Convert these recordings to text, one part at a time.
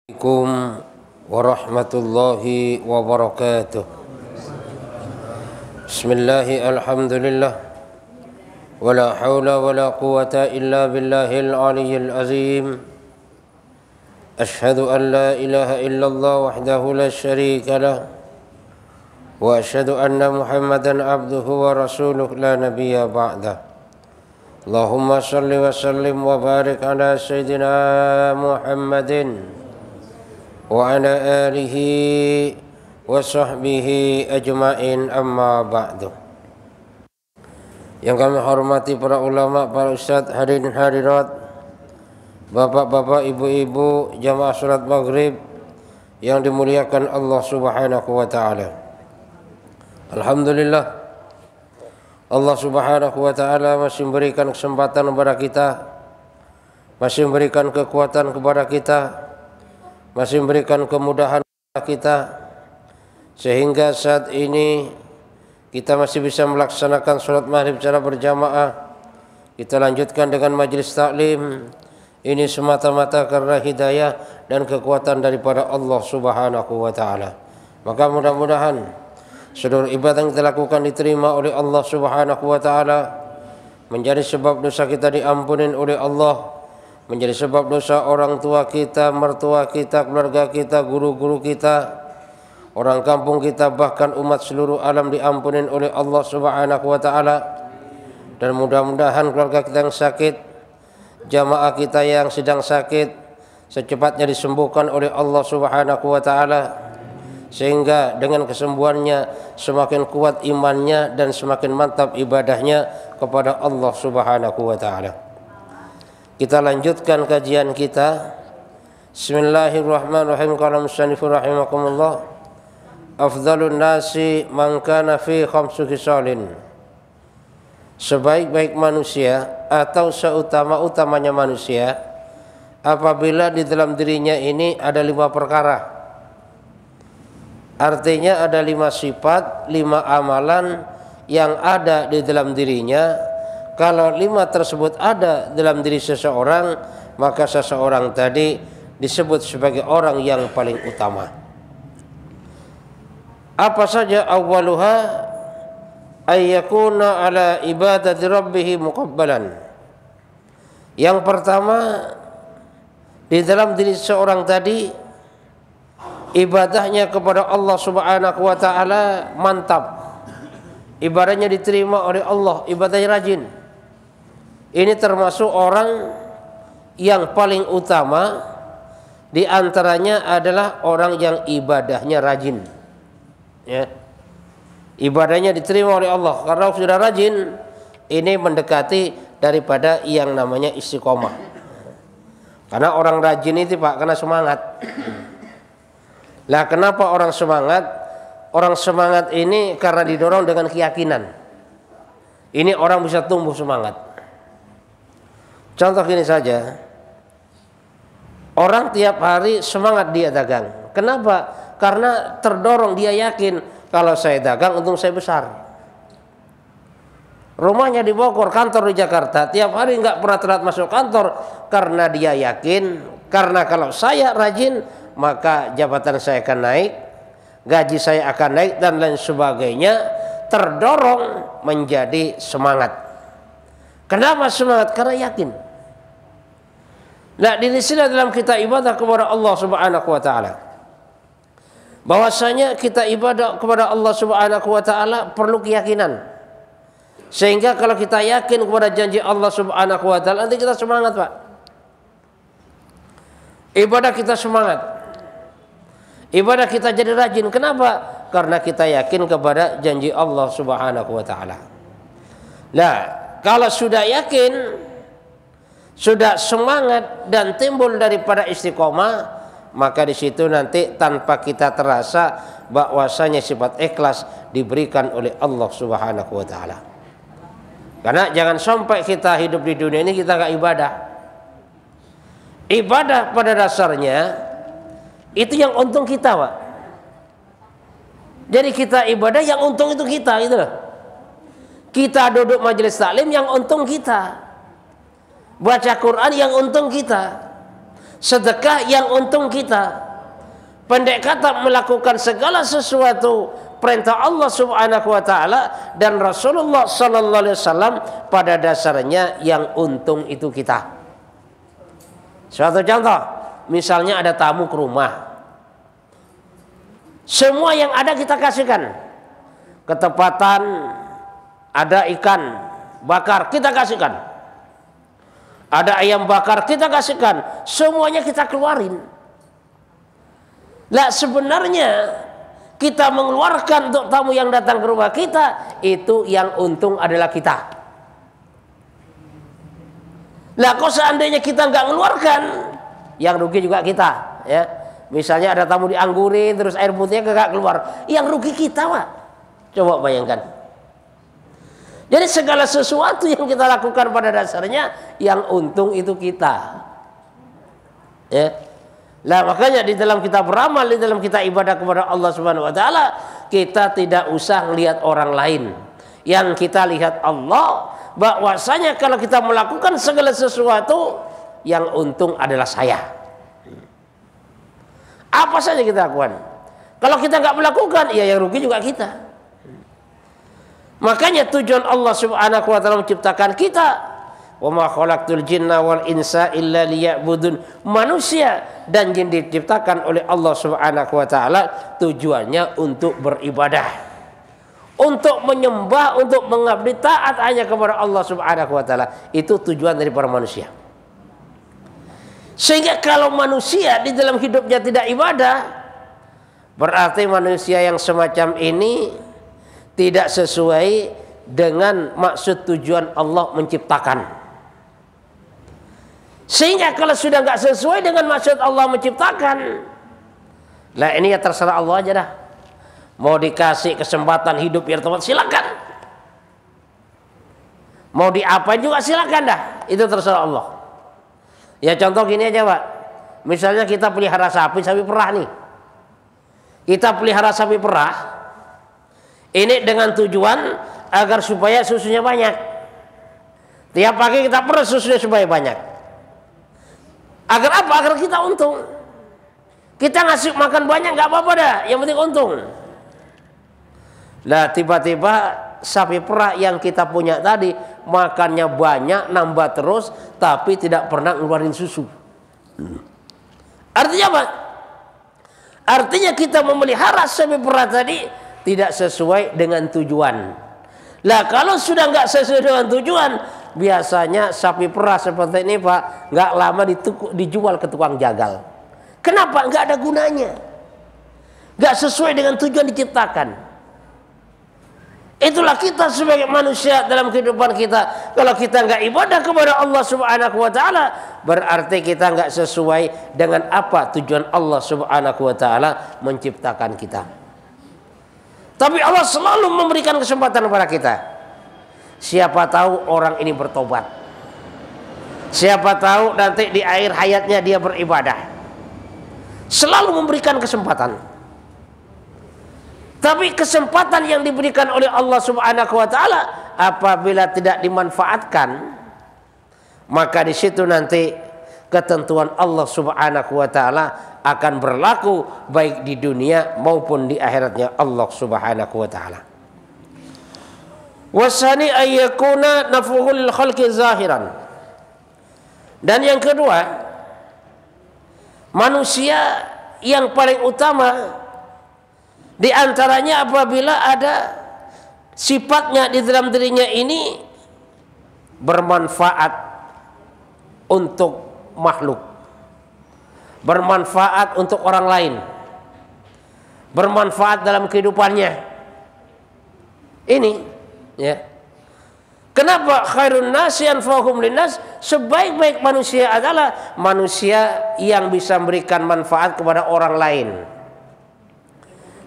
Assalamualaikum warahmatullahi wabarakatuh. Bismillahi alhamdulillah. Wala hawla wala quwata illa billahil aliyyil azim. Ashhadu an la ilaha illallah wahdahu la syarika lah. Wa ashhadu anna Muhammadan abduhu wa rasuluh la nabiyya ba'dah. Allahumma salli wa sallim wa barik ala sayyidina Muhammadin wa ala alihi wa sahbihi ajma'in, amma ba'du. Yang kami hormati para ulama, para ustadz, hadirin hadirat, bapak-bapak, ibu-ibu, jamaah salat maghrib yang dimuliakan Allah subhanahu wa ta'ala. Alhamdulillah, Allah subhanahu wa ta'ala masih memberikan kesempatan kepada kita, masih memberikan kekuatan kepada kita, masih memberikan kemudahan kepada kita, sehingga saat ini kita masih bisa melaksanakan sholat maghrib secara berjamaah. Kita lanjutkan dengan majelis taklim. Ini semata-mata karena hidayah dan kekuatan daripada Allah subhanahu wa ta'ala. Maka mudah-mudahan seluruh ibadah yang kita lakukan diterima oleh Allah subhanahu wa ta'ala, menjadi sebab dosa kita diampunin oleh Allah, menjadi sebab dosa orang tua kita, mertua kita, keluarga kita, guru-guru kita, orang kampung kita, bahkan umat seluruh alam diampunin oleh Allah subhanahu wa ta'ala. Dan mudah-mudahan keluarga kita yang sakit, jamaah kita yang sedang sakit, secepatnya disembuhkan oleh Allah subhanahu wa ta'ala, sehingga dengan kesembuhannya semakin kuat imannya dan semakin mantap ibadahnya kepada Allah subhanahu wa ta'ala. Kita lanjutkan kajian kita. Bismillahirrahmanirrahim. Qala musannifur rahimakumullah, afdhalun nasi man kana fi khamsu khisalin. Sebaik-baik manusia atau seutama-utamanya manusia apabila di dalam dirinya ini ada 5 perkara. Artinya ada 5 sifat, 5 amalan yang ada di dalam dirinya. Kalau 5 tersebut ada dalam diri seseorang, maka seseorang tadi disebut sebagai orang yang paling utama. Apa saja? Awwaluha ayyakuna ala ibadati rabbih muqabbalan. Yang pertama, di dalam diri seseorang tadi ibadahnya kepada Allah subhanahu wa ta'ala mantap. Ibadahnya diterima oleh Allah, ibadahnya rajin. Ini termasuk orang yang paling utama. Di antaranya adalah orang yang ibadahnya rajin, ya. Ibadahnya diterima oleh Allah karena sudah rajin. Ini mendekati daripada yang namanya istiqomah. Karena orang rajin itu, Pak, karena semangat. Lah kenapa orang semangat? Orang semangat ini karena didorong dengan keyakinan. Ini orang bisa tumbuh semangat. Contoh gini saja, orang tiap hari semangat dia dagang. Kenapa? Karena terdorong, dia yakin kalau saya dagang untung saya besar. Rumahnya di Bogor, kantor di Jakarta, tiap hari nggak pernah telat masuk kantor karena dia yakin, karena kalau saya rajin maka jabatan saya akan naik, gaji saya akan naik dan lain sebagainya. Terdorong menjadi semangat. Kenapa semangat? Karena yakin. Nah, di sini dalam kita ibadah kepada Allah subhanahu wa ta'ala, bahwasanya kita ibadah kepada Allah subhanahu wa ta'ala perlu keyakinan. Sehingga kalau kita yakin kepada janji Allah subhanahu wa ta'ala, nanti kita semangat, Pak. Ibadah kita semangat, ibadah kita jadi rajin. Kenapa? Karena kita yakin kepada janji Allah subhanahu wa ta'ala. Nah, kalau sudah yakin, sudah semangat dan timbul daripada istiqomah, maka di situ nanti tanpa kita terasa bahwasanya sifat ikhlas diberikan oleh Allah subhanahu wa ta'ala. Karena jangan sampai kita hidup di dunia ini kita nggak ibadah. Ibadah pada dasarnya itu yang untung kita, Pak. Jadi kita ibadah yang untung itu kita, gitu loh. Kita duduk majelis taklim yang untung kita. Baca Quran yang untung kita. sedekah yang untung kita. Pendek kata, melakukan segala sesuatu perintah Allah Subhanahu wa taala dan Rasulullah sallallahu alaihi wasallam pada dasarnya yang untung itu kita. Suatu contoh, misalnya ada tamu ke rumah. Semua yang ada kita kasihkan. Ketepatan ada ikan bakar, kita kasihkan. Ada ayam bakar, kita kasihkan. Semuanya kita keluarin. Lah sebenarnya kita mengeluarkan untuk tamu yang datang ke rumah kita, itu yang untung adalah kita. Lah kok seandainya kita nggak mengeluarkan, yang rugi juga kita, ya. Misalnya ada tamu dianggurin terus air putihnya nggak keluar, yang rugi kita, Pak. Coba bayangkan. Jadi segala sesuatu yang kita lakukan pada dasarnya yang untung itu kita. Ya. Nah, makanya di dalam kita beramal, di dalam kita ibadah kepada Allah Subhanahu wa taala, kita tidak usah melihat orang lain. Yang kita lihat Allah, bahwasanya kalau kita melakukan segala sesuatu yang untung adalah saya. Apa saja kita lakukan. Kalau kita nggak melakukan, ya yang rugi juga kita. Makanya tujuan Allah Subhanahu wa taala menciptakan kita. Wa ma khalaqtul jinna wal insa illa liya'budun. Manusia dan jin diciptakan oleh Allah Subhanahu wa taala tujuannya untuk beribadah. Untuk menyembah, untuk mengabdi taat hanya kepada Allah Subhanahu wa taala. Itu tujuan dari para manusia. Sehingga kalau manusia di dalam hidupnya tidak ibadah, berarti manusia yang semacam ini tidak sesuai dengan maksud tujuan Allah menciptakan. Sehingga kalau sudah nggak sesuai dengan maksud Allah menciptakan, lah ini ya terserah Allah aja dah. Mau dikasih kesempatan hidup biar tempat, silakan. Mau diapain juga silakan dah. Itu terserah Allah. Ya contoh gini aja, Pak. Misalnya kita pelihara sapi perah nih. Kita pelihara sapi perah. Ini dengan tujuan agar supaya susunya banyak. Tiap pagi kita perah susunya supaya banyak. Agar apa? Agar kita untung. Kita ngasih makan banyak nggak apa-apa dah, yang penting untung. Nah tiba-tiba sapi perah yang kita punya tadi makannya banyak, nambah terus, tapi tidak pernah ngeluarin susu. Artinya apa? Artinya kita memelihara sapi perah tadi tidak sesuai dengan tujuan. Lah kalau sudah nggak sesuai dengan tujuan, biasanya sapi perah seperti ini, Pak, nggak lama dijual ke tukang jagal. Kenapa? Nggak ada gunanya. Nggak sesuai dengan tujuan diciptakan. Itulah kita sebagai manusia dalam kehidupan kita. Kalau kita nggak ibadah kepada Allah Subhanahu wa taala, berarti kita nggak sesuai dengan apa tujuan Allah Subhanahu wa taala menciptakan kita. Tapi Allah selalu memberikan kesempatan kepada kita. Siapa tahu orang ini bertobat. Siapa tahu nanti di akhir hayatnya dia beribadah. Selalu memberikan kesempatan. Tapi kesempatan yang diberikan oleh Allah Subhanahu wa taala apabila tidak dimanfaatkan, maka di situ nanti ketentuan Allah Subhanahu wa taala akan berlaku baik di dunia maupun di akhiratnya Allah Subhanahu wa taala. Wasani ayyakuna nafuhul khalqi zahiran. Dan yang kedua, manusia yang paling utama di antaranya apabila ada sifatnya di dalam dirinya ini bermanfaat untuk makhluk, bermanfaat untuk orang lain, bermanfaat dalam kehidupannya. Ini ya. Kenapa khairun nasi anfa'uhum linnas? Sebaik-baik manusia adalah manusia yang bisa memberikan manfaat kepada orang lain.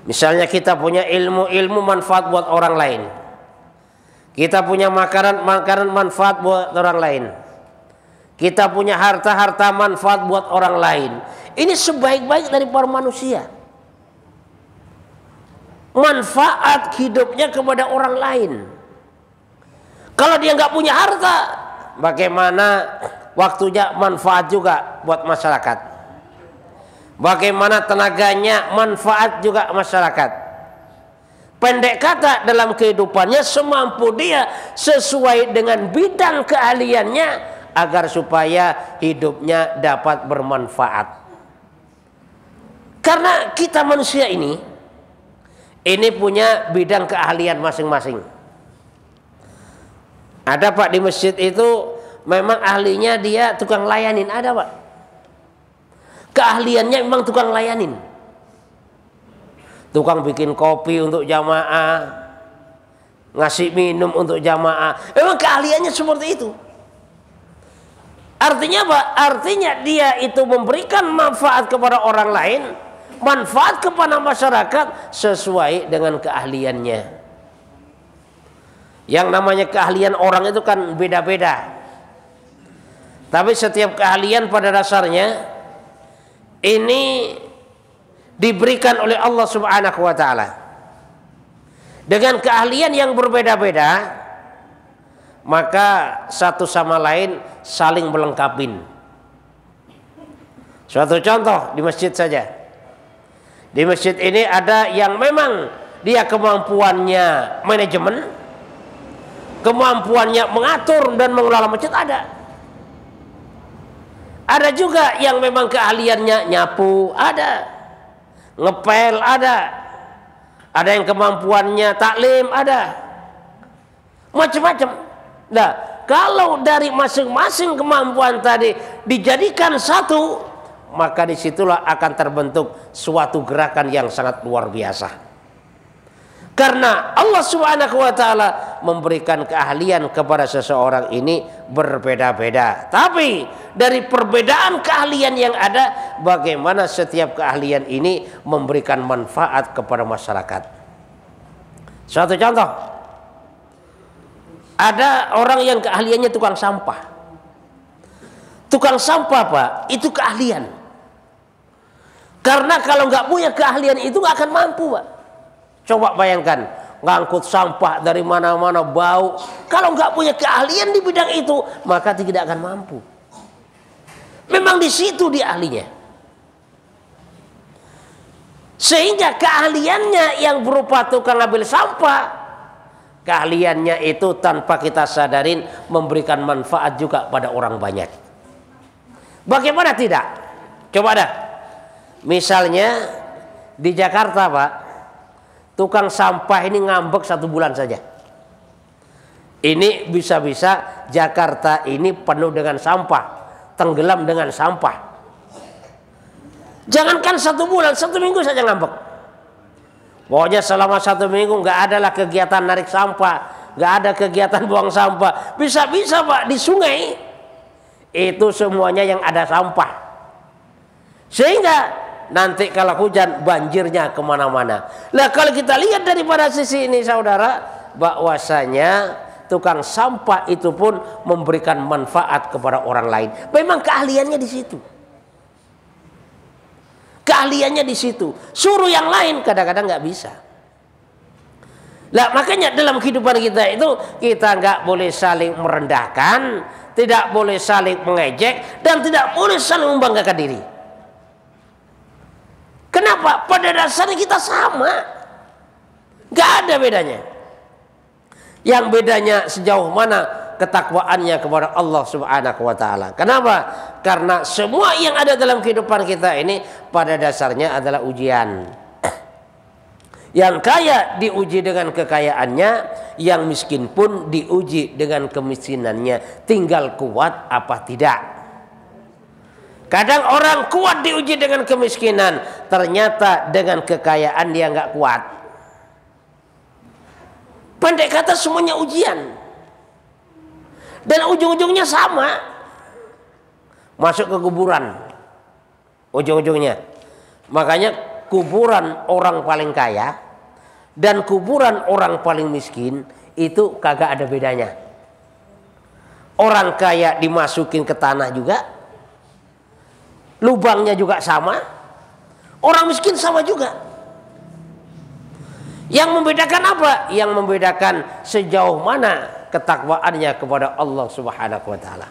Misalnya kita punya ilmu manfaat buat orang lain. Kita punya makanan manfaat buat orang lain. Kita punya harta manfaat buat orang lain. Ini sebaik-baik dari para manusia. Manfaat hidupnya kepada orang lain. Kalau dia nggak punya harta, bagaimana waktunya manfaat juga buat masyarakat. Bagaimana tenaganya manfaat juga masyarakat. Pendek kata, dalam kehidupannya semampu dia sesuai dengan bidang keahliannya agar supaya hidupnya dapat bermanfaat. Karena kita manusia ini punya bidang keahlian masing-masing. Ada Pak di masjid itu memang ahlinya dia tukang layanin, ada Pak. Keahliannya memang tukang layanin. Tukang bikin kopi untuk jamaah, ngasih minum untuk jamaah. Memang keahliannya seperti itu. Artinya apa? Artinya dia itu memberikan manfaat kepada orang lain, manfaat kepada masyarakat sesuai dengan keahliannya. Yang namanya keahlian orang itu kan beda-beda. Tapi setiap keahlian pada dasarnya ini diberikan oleh Allah Subhanahu wa taala. Dengan keahlian yang berbeda-beda, maka satu sama lain saling melengkapi. Suatu contoh di masjid saja. Di masjid ini ada yang memang dia kemampuannya manajemen, kemampuannya mengatur dan mengelola masjid ada. Ada juga yang memang keahliannya nyapu, ada. Ngepel ada yang kemampuannya taklim, ada macam-macam. Nah, kalau dari masing-masing kemampuan tadi dijadikan satu, maka disitulah akan terbentuk suatu gerakan yang sangat luar biasa. Karena Allah Subhanahu wa taala memberikan keahlian kepada seseorang ini berbeda-beda. Tapi dari perbedaan keahlian yang ada, bagaimana setiap keahlian ini memberikan manfaat kepada masyarakat. Suatu contoh. Ada orang yang keahliannya tukang sampah. Tukang sampah, Pak, itu keahlian. Karena kalau nggak punya keahlian itu nggak akan mampu, Pak. Coba bayangkan, ngangkut sampah dari mana-mana bau. Kalau nggak punya keahlian di bidang itu, maka tidak akan mampu. Memang di situ dia ahlinya. Sehingga keahliannya yang berupa tukang ambil sampah, keahliannya itu tanpa kita sadarin memberikan manfaat juga pada orang banyak. Bagaimana tidak? Coba dah. Misalnya di Jakarta, Pak, tukang sampah ini ngambek 1 bulan saja. Ini bisa-bisa Jakarta ini penuh dengan sampah, tenggelam dengan sampah. Jangankan 1 bulan, 1 minggu saja ngambek. Pokoknya selama 1 minggu nggak adalah kegiatan narik sampah, nggak ada kegiatan buang sampah. Bisa-bisa, Pak, di sungai itu semuanya yang ada sampah. Sehingga nanti kalau hujan banjirnya kemana-mana. Nah, kalau kita lihat daripada sisi ini, saudara, bahwasanya tukang sampah itu pun memberikan manfaat kepada orang lain. Memang keahliannya di situ. Keahliannya di situ. Suruh yang lain kadang-kadang nggak bisa. Nah, makanya dalam kehidupan kita itu kita nggak boleh saling merendahkan, tidak boleh saling mengejek, dan tidak boleh saling membanggakan diri. Kenapa? Pada dasarnya kita sama. Gak ada bedanya. Yang bedanya sejauh mana ketakwaannya kepada Allah Subhanahu wa taala. Kenapa? Karena semua yang ada dalam kehidupan kita ini pada dasarnya adalah ujian. Yang kaya diuji dengan kekayaannya, yang miskin pun diuji dengan kemiskinannya. Tinggal kuat apa tidak. Kadang orang kuat diuji dengan kemiskinan, ternyata dengan kekayaan dia nggak kuat. Pendek kata semuanya ujian. Dan ujung-ujungnya sama. Masuk ke kuburan. Ujung-ujungnya. Makanya kuburan orang paling kaya dan kuburan orang paling miskin itu kagak ada bedanya. Orang kaya dimasukin ke tanah juga, lubangnya juga sama. Orang miskin sama juga. Yang membedakan apa? Yang membedakan sejauh mana ketakwaannya kepada Allah Subhanahu wa taala.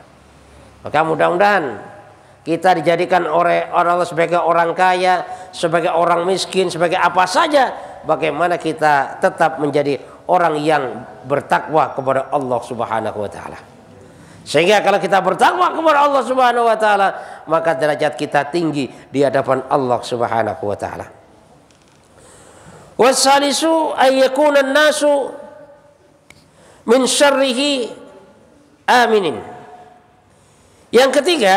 Maka mudah-mudahan kita dijadikan oleh Allah sebagai orang kaya, sebagai orang miskin, sebagai apa saja, bagaimana kita tetap menjadi orang yang bertakwa kepada Allah Subhanahu wa taala. Sehingga kalau kita bertakwa kepada Allah Subhanahu wa taala, maka derajat kita tinggi di hadapan Allah Subhanahu wa taala. Wasalisu ay yakuna an-nasu min syarrihi aminin. Yang ketiga,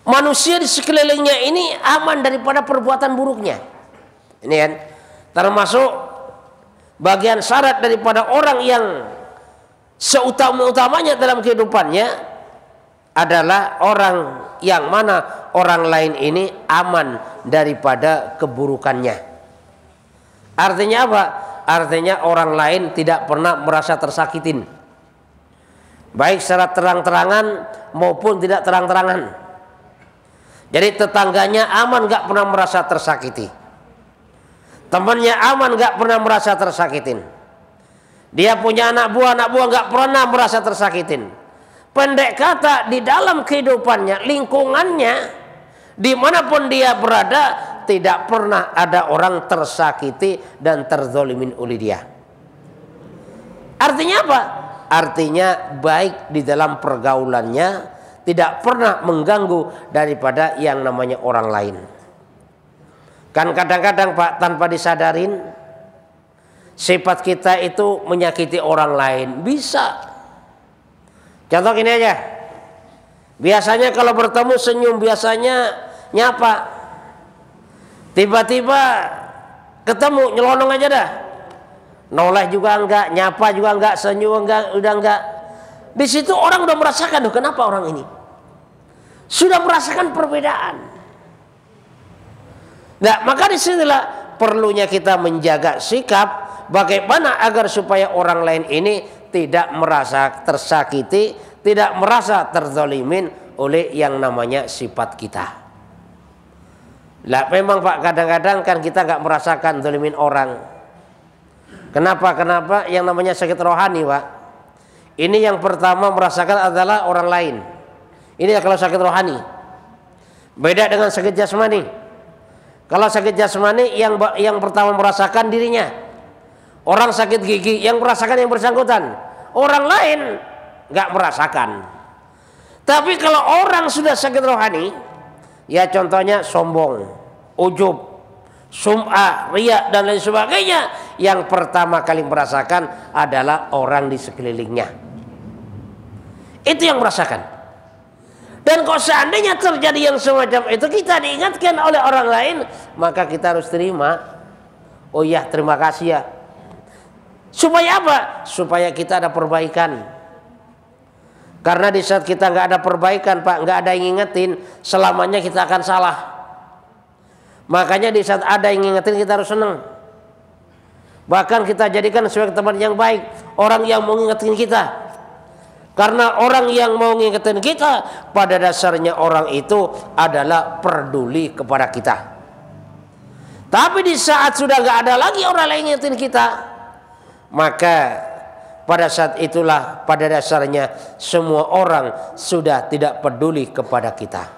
manusia di sekelilingnya ini aman daripada perbuatan buruknya. Ini kan termasuk bagian syarat daripada orang yang seutama-utamanya dalam kehidupannya adalah orang yang mana orang lain ini aman daripada keburukannya. Artinya apa? Artinya orang lain tidak pernah merasa tersakitin, baik secara terang-terangan maupun tidak terang-terangan. Jadi tetangganya aman, gak pernah merasa tersakiti. Temannya aman, gak pernah merasa tersakitin. Dia punya anak buah gak pernah merasa tersakitin. Pendek kata, di dalam kehidupannya, lingkungannya, dimanapun dia berada, tidak pernah ada orang tersakiti dan terzolimin oleh dia. Artinya apa? Artinya baik di dalam pergaulannya, tidak pernah mengganggu daripada yang namanya orang lain. Kan kadang-kadang Pak, tanpa disadarin, sifat kita itu menyakiti orang lain. Bisa. Contoh ini aja. Biasanya kalau bertemu senyum, biasanya nyapa. Tiba-tiba ketemu nyelonong aja dah. Noleh juga enggak, nyapa juga enggak, senyum enggak, udah enggak. Di situ orang udah merasakan, kenapa orang ini? Sudah merasakan perbedaan. Nah, maka disinilah perlunya kita menjaga sikap bagaimana agar supaya orang lain ini tidak merasa tersakiti, tidak merasa terzalimin oleh yang namanya sifat kita. Lah memang Pak, kadang-kadang kan kita nggak merasakan zalimin orang. Kenapa? Kenapa? Yang namanya sakit rohani Pak, ini yang pertama merasakan adalah orang lain. Ini kalau sakit rohani. Beda dengan sakit jasmani. Kalau sakit jasmani yang pertama merasakan dirinya. Orang sakit gigi yang merasakan yang bersangkutan. Orang lain nggak merasakan. Tapi kalau orang sudah sakit rohani, ya contohnya sombong, ujub, sum'ah, riya dan lain sebagainya, yang pertama kali merasakan adalah orang di sekelilingnya. Itu yang merasakan. Dan kalau seandainya terjadi yang semacam itu, kita diingatkan oleh orang lain, maka kita harus terima. Oh ya, terima kasih ya. Supaya apa? Supaya kita ada perbaikan. Karena di saat kita nggak ada perbaikan Pak, nggak ada yang ngingetin, selamanya kita akan salah. Makanya di saat ada yang ngingetin, kita harus senang. Bahkan kita jadikan sebagai teman yang baik, orang yang mau ngingetin kita. Karena orang yang mau ngingetin kita, pada dasarnya orang itu adalah peduli kepada kita. Tapi di saat sudah nggak ada lagi orang lain ngingetin kita, maka pada saat itulah pada dasarnya semua orang sudah tidak peduli kepada kita.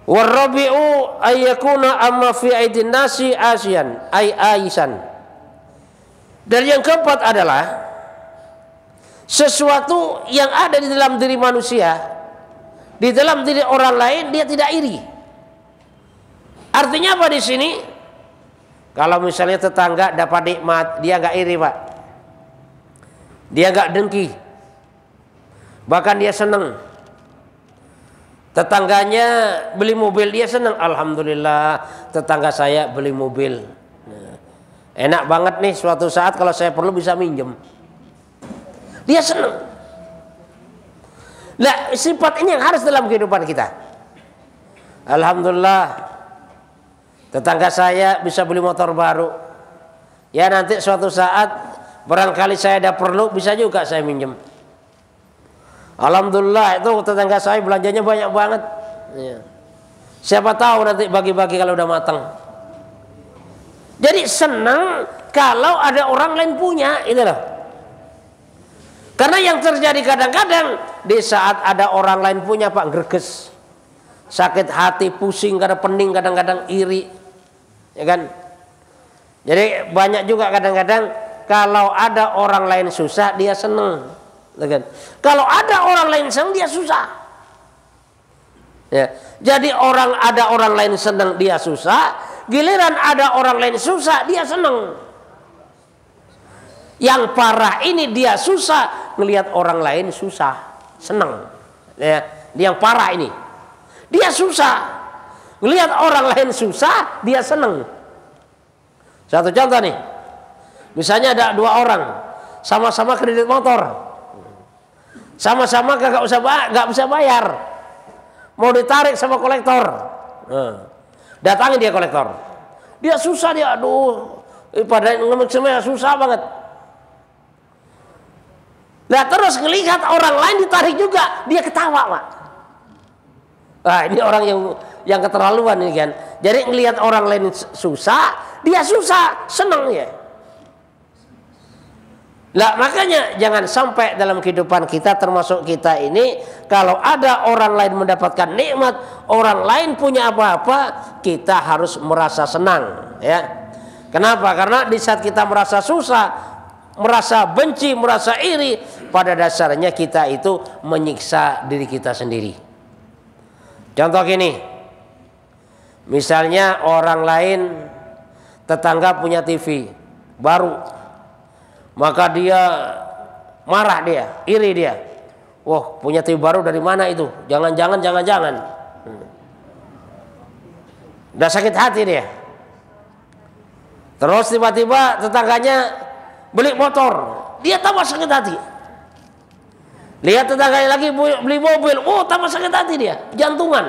Warabi'u ayyakuna amma fi aidin nasi asyan ay aisan. Dan yang keempat adalah sesuatu yang ada di dalam diri manusia, di dalam diri orang lain, dia tidak iri. Artinya apa di sini? Kalau misalnya tetangga dapat nikmat, dia nggak iri Pak. Dia nggak dengki. Bahkan dia senang. Tetangganya beli mobil, dia senang. Alhamdulillah, tetangga saya beli mobil. Enak banget nih, suatu saat kalau saya perlu bisa minjem. Dia senang. Nah, sifat ini yang harus dalam kehidupan kita. Alhamdulillah, tetangga saya bisa beli motor baru. Ya nanti suatu saat barangkali saya ada perlu, bisa juga saya minjem. Alhamdulillah, itu tetangga saya belanjanya banyak banget. Ya. Siapa tahu nanti bagi-bagi kalau udah matang. Jadi senang kalau ada orang lain punya, itu loh. Karena yang terjadi kadang-kadang di saat ada orang lain punya Pak greges, sakit hati, pusing, kadang pening, kadang-kadang iri, ya kan? Jadi banyak juga kadang-kadang kalau ada orang lain susah dia seneng, ya kan? Kalau ada orang lain seneng dia susah. Ya. Jadi ada orang lain seneng dia susah, giliran ada orang lain susah dia seneng. Yang parah ini dia susah ngelihat orang lain susah, seneng. Ya, yang parah ini dia susah ngelihat orang lain susah, dia seneng. Satu contoh nih, misalnya ada dua orang sama-sama kredit motor, sama-sama nggak bisa bayar, mau ditarik sama kolektor, datangin dia kolektor, dia susah dia, aduh, pada ngemek susah banget. Nah terus ngelihat orang lain ditarik juga, dia ketawa Pak. Nah ini orang yang keterlaluan ini kan. Jadi ngelihat orang lain susah, dia susah, seneng ya. Nah makanya jangan sampai dalam kehidupan kita, termasuk kita ini, kalau ada orang lain mendapatkan nikmat, orang lain punya apa-apa, kita harus merasa senang ya. Kenapa? Karena di saat kita merasa susah, merasa benci, merasa iri, pada dasarnya kita itu menyiksa diri kita sendiri. Contoh gini, misalnya orang lain, tetangga punya TV baru, maka dia marah, dia iri, dia, wah punya TV baru dari mana itu, jangan-jangan udah sakit hati dia. Terus tiba-tiba tetangganya beli motor, dia tambah sakit hati. Lihat tetangganya lagi beli mobil, oh tambah sakit hati dia, jantungan.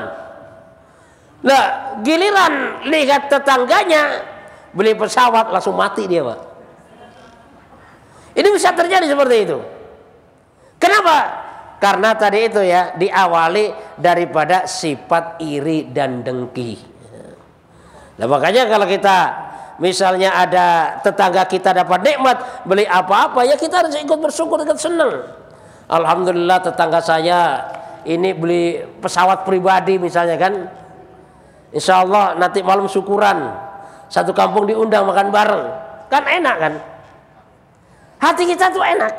Nah giliran lihat tetangganya beli pesawat, langsung mati dia Pak. Ini bisa terjadi seperti itu. Kenapa? Karena tadi itu ya, diawali daripada sifat iri dan dengki. Nah makanya kalau kita misalnya ada tetangga kita dapat nikmat, beli apa-apa, ya kita harus ikut bersyukur dengan senang. Alhamdulillah tetangga saya ini beli pesawat pribadi misalnya kan. Insya Allah nanti malam syukuran, satu kampung diundang makan bareng, kan enak kan? Hati kita tuh enak.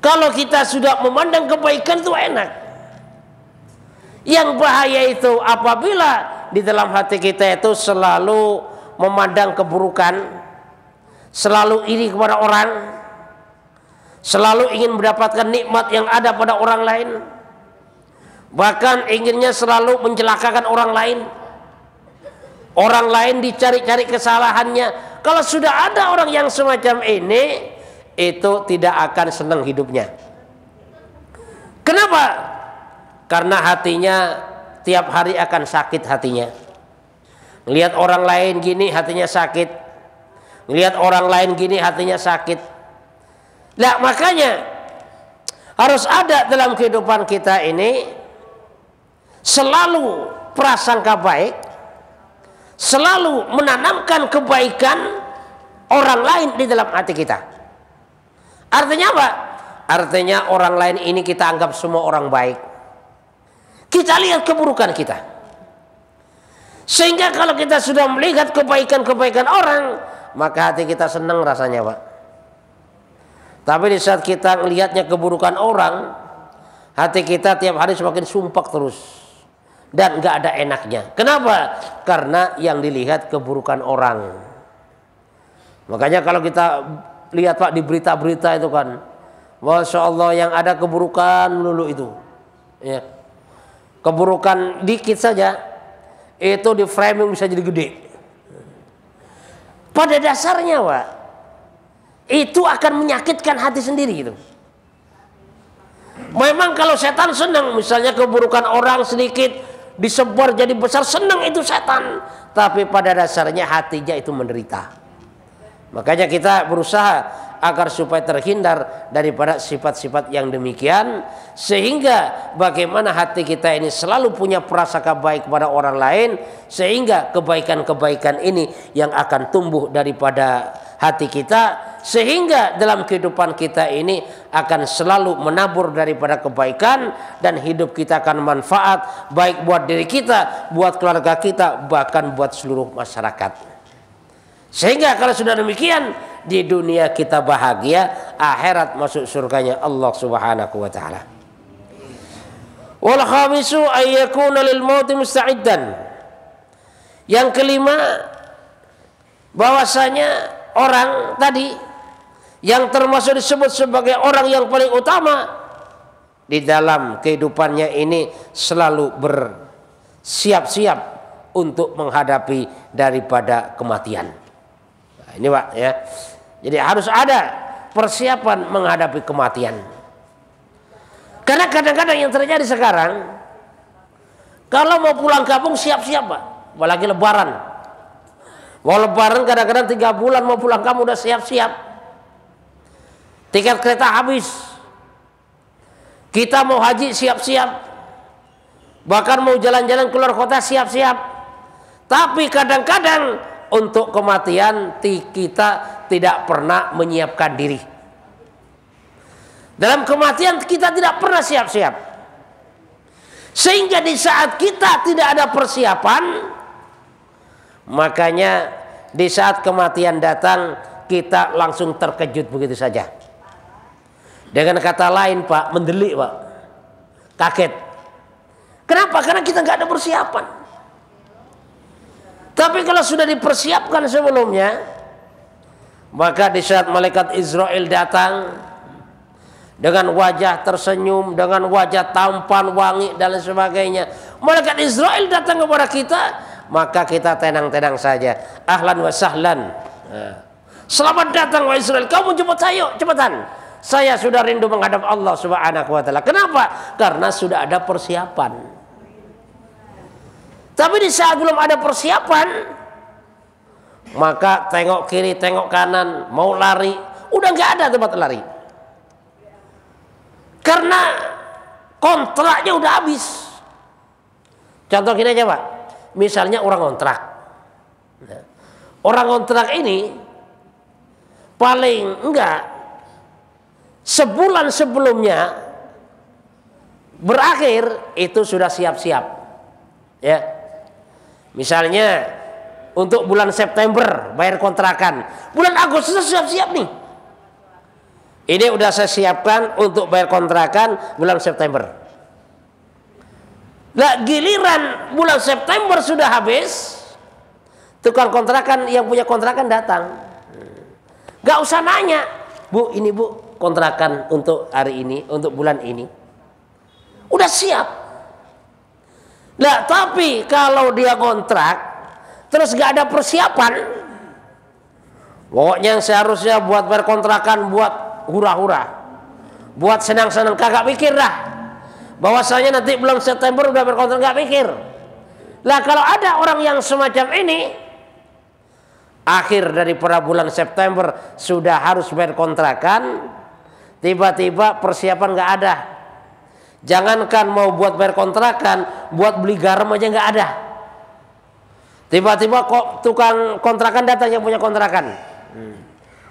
Kalau kita sudah memandang kebaikan tuh enak. Yang bahaya itu apabila di dalam hati kita itu selalu memandang keburukan, selalu iri kepada orang, selalu ingin mendapatkan nikmat yang ada pada orang lain, bahkan inginnya selalu mencelakakan orang lain. Orang lain dicari-cari kesalahannya. Kalau sudah ada orang yang semacam ini, itu tidak akan senang hidupnya. Kenapa? Karena hatinya tiap hari akan sakit hatinya. Lihat orang lain gini hatinya sakit, lihat orang lain gini hatinya sakit. Nah makanya harus ada dalam kehidupan kita ini selalu prasangka baik, selalu menanamkan kebaikan orang lain di dalam hati kita. Artinya apa? Artinya orang lain ini kita anggap semua orang baik. Kita lihat keburukan kita. Sehingga kalau kita sudah melihat kebaikan-kebaikan orang, maka hati kita senang rasanya Pak. Tapi di saat kita melihatnya keburukan orang, hati kita tiap hari semakin sumpek terus. Dan nggak ada enaknya. Kenapa? Karena yang dilihat keburukan orang. Makanya kalau kita lihat Pak di berita-berita itu kan, Masya Allah yang ada keburukan dulu itu. Ya. Keburukan dikit saja, itu di framing bisa jadi gede. Pada dasarnya Pak, itu akan menyakitkan hati sendiri gitu. Memang kalau setan senang, misalnya keburukan orang sedikit disebar jadi besar, senang itu setan. Tapi pada dasarnya hatinya itu menderita. Makanya kita berusaha agar supaya terhindar daripada sifat-sifat yang demikian, sehingga bagaimana hati kita ini selalu punya prasangka baik kepada orang lain, sehingga kebaikan-kebaikan ini yang akan tumbuh daripada hati kita sehingga dalam kehidupan kita ini akan selalu menabur daripada kebaikan dan hidup kita akan manfaat baik buat diri kita, buat keluarga kita, bahkan buat seluruh masyarakat. Sehingga kalau sudah demikian, di dunia kita bahagia, akhirat masuk surganya Allah Subhanahu wa taala. Wal khamisu ayyakuna lil mauti musta'iddan. Yang kelima, bahwasanya orang tadi yang termasuk disebut sebagai orang yang paling utama di dalam kehidupannya ini selalu bersiap-siap untuk menghadapi daripada kematian. Nah, ini Pak ya. Jadi harus ada persiapan menghadapi kematian. Karena kadang-kadang yang terjadi sekarang, kalau mau pulang kampung siap-siap Pak, apalagi lebaran. Mau lebaran kadang-kadang 3 bulan mau pulang kampung udah siap-siap. Tiket kereta habis. Kita mau haji siap-siap. Bahkan mau jalan-jalan keluar kota siap-siap. Tapi kadang-kadang untuk kematian kita tidak pernah menyiapkan diri. Dalam kematian kita tidak pernah siap-siap. Sehingga di saat kita tidak ada persiapan, makanya di saat kematian datang kita langsung terkejut begitu saja. Dengan kata lain Pak, mendelik Pak, kaget. Kenapa? Karena kita nggak ada persiapan. Tapi kalau sudah dipersiapkan sebelumnya, maka di saat malaikat Israel datang dengan wajah tersenyum, dengan wajah tampan, wangi dan lain sebagainya, malaikat Israel datang kepada kita, maka kita tenang-tenang saja. Ahlan wa sahlan. Selamat datang wahai Israel, kamu jemput saya, cepetan. Saya sudah rindu menghadap Allah Subhanahu wa taala. Kenapa? Karena sudah ada persiapan. Tapi di saat belum ada persiapan, maka tengok kiri, tengok kanan, mau lari, udah nggak ada tempat lari. Karena kontraknya udah habis. Contoh gini aja Pak. Misalnya orang kontrak. Orang kontrak ini paling enggak sebulan sebelumnya berakhir itu sudah siap-siap ya. Misalnya untuk bulan September bayar kontrakan, bulan Agustus siap-siap nih, ini udah saya siapkan untuk bayar kontrakan bulan September. Nah giliran bulan September sudah habis, tukang kontrakan yang punya kontrakan datang, gak usah nanya, Bu ini Bu kontrakan untuk hari ini, untuk bulan ini. Udah siap. Nah, tapi kalau dia kontrak terus gak ada persiapan, pokoknya yang seharusnya buat bayar kontrakan, buat hura-hura, buat senang-senang, kagak mikir dah bahwasanya nanti bulan September udah berkontrak, gak mikir. Nah, kalau ada orang yang semacam ini, akhir daripada bulan September sudah harus bayar kontrakan, tiba-tiba persiapan nggak ada. Jangankan mau buat bayar kontrakan, buat beli garam aja nggak ada. Tiba-tiba kok tukang kontrakan datang yang punya kontrakan.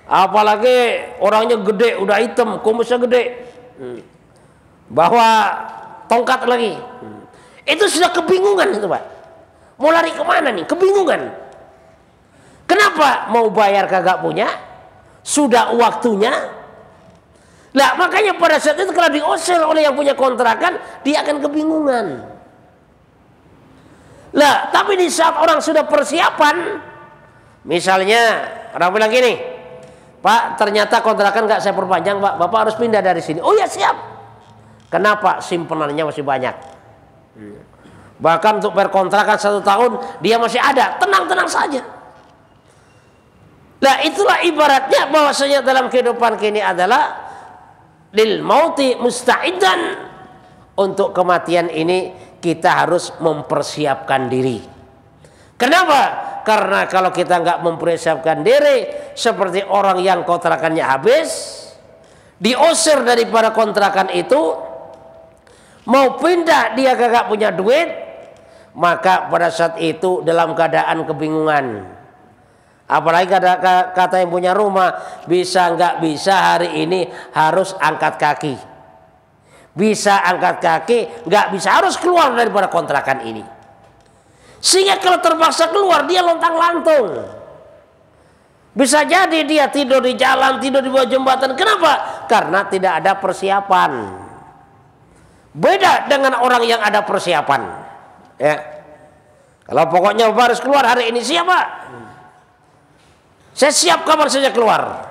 Apalagi orangnya gede, udah hitam, kumisnya gede, bawa tongkat lagi. Itu sudah kebingungan itu Pak. Mau lari kemana nih? Kebingungan. Kenapa? Mau bayar kagak punya, sudah waktunya. Nah makanya pada saat itu kalau diusir oleh yang punya kontrakan, dia akan kebingungan. Nah tapi di saat orang sudah persiapan, misalnya orang bilang gini, Pak ternyata kontrakan nggak saya perpanjang Pak, Bapak harus pindah dari sini. Oh ya siap. Kenapa? Simpenannya masih banyak. Bahkan untuk berkontrakan 1 tahun dia masih ada, tenang-tenang saja. Nah itulah ibaratnya bahwasanya dalam kehidupan kini adalah lil mauti musta'idan. Untuk kematian ini kita harus mempersiapkan diri. Kenapa? Karena kalau kita nggak mempersiapkan diri, seperti orang yang kontrakannya habis, diusir daripada kontrakan itu, mau pindah dia kagak punya duit, maka pada saat itu dalam keadaan kebingungan. Apalagi kata yang punya rumah, bisa nggak bisa hari ini harus angkat kaki. Bisa angkat kaki, nggak bisa harus keluar daripada kontrakan ini. Sehingga kalau terpaksa keluar dia lontang-lantung. Bisa jadi dia tidur di jalan, tidur di bawah jembatan. Kenapa? Karena tidak ada persiapan. Beda dengan orang yang ada persiapan. Ya. Kalau pokoknya harus keluar hari ini, siapa? Saya siap kapan saja keluar.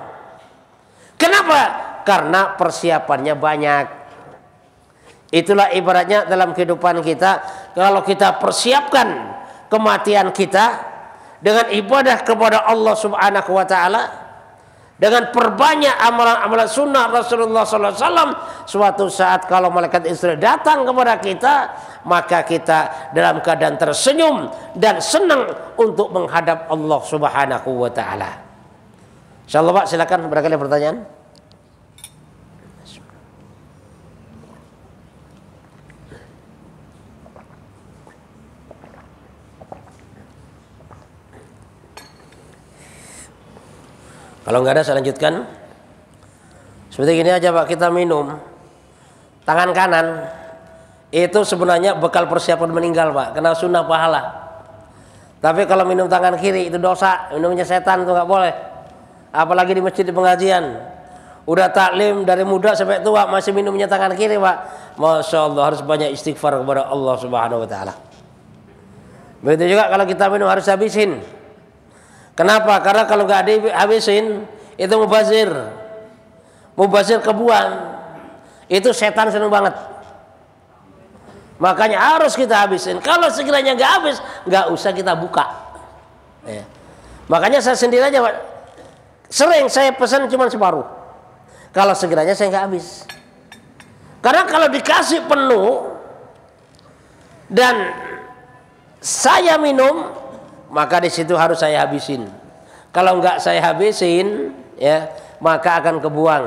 Kenapa? Karena persiapannya banyak. Itulah ibaratnya dalam kehidupan kita. Kalau kita persiapkan kematian kita dengan ibadah kepada Allah Subhanahu wa ta'ala, dengan perbanyak amalan-amalan sunnah Rasulullah SAW, suatu saat kalau malaikat Israel datang kepada kita, maka kita dalam keadaan tersenyum dan senang untuk menghadap Allah Subhanahu wa ta'ala. Insyaallah Pak, silakan barangkali pertanyaan. Kalau nggak ada saya lanjutkan. Seperti gini aja Pak, kita minum tangan kanan itu sebenarnya bekal persiapan meninggal Pak, kena sunnah pahala. Tapi kalau minum tangan kiri itu dosa, minumnya setan, itu nggak boleh. Apalagi di masjid di pengajian, udah taklim dari muda sampai tua masih minumnya tangan kiri Pak. Masya Allah, harus banyak istighfar kepada Allah Subhanahu wa ta'ala. Begitu juga kalau kita minum harus habisin. Kenapa? Karena kalau nggak dihabisin itu mubazir kebuang. Itu setan seneng banget. Makanya harus kita habisin. Kalau sekiranya nggak habis, nggak usah kita buka. Ya. Makanya saya sendiri aja Pak, sering saya pesan cuma separuh. Kalau sekiranya saya nggak habis. Karena kalau dikasih penuh dan saya minum, maka di situ harus saya habisin. Kalau nggak saya habisin, ya maka akan kebuang.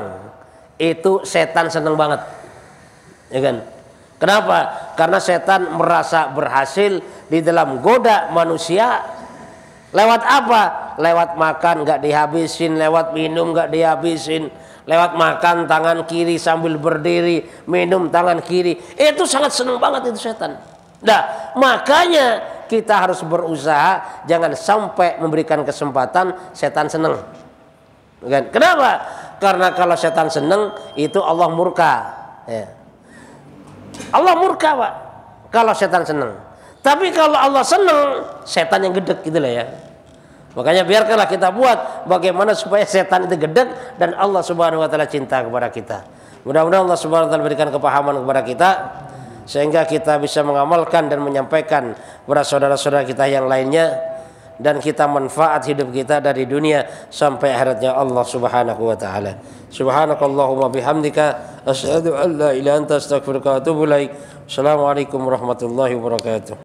Itu setan seneng banget, ya kan? Kenapa? Karena setan merasa berhasil di dalam goda manusia. Lewat apa? Lewat makan nggak dihabisin, lewat minum nggak dihabisin, lewat makan tangan kiri sambil berdiri, minum tangan kiri. Itu sangat seneng banget itu setan. Nah, makanya kita harus berusaha jangan sampai memberikan kesempatan setan seneng. Kenapa? Karena kalau setan seneng itu Allah murka. Ya. Allah murka Pak kalau setan seneng. Tapi kalau Allah seneng, setan yang gedek gitu lah ya. Makanya biarkanlah kita buat bagaimana supaya setan itu gedek dan Allah Subhanahu wa ta'ala cinta kepada kita. Mudah-mudahan Allah Subhanahu wa ta'ala berikan kepahaman kepada kita, sehingga kita bisa mengamalkan dan menyampaikan kepada saudara-saudara kita yang lainnya, dan kita manfaat hidup kita dari dunia sampai akhiratnya Allah Subhanahu wa ta'ala. Subhanakallahumma bihamdika asyhadu an la ilaha illa anta astaghfiruka wa atubu ilaik. Assalamualaikum warahmatullahi wabarakatuh.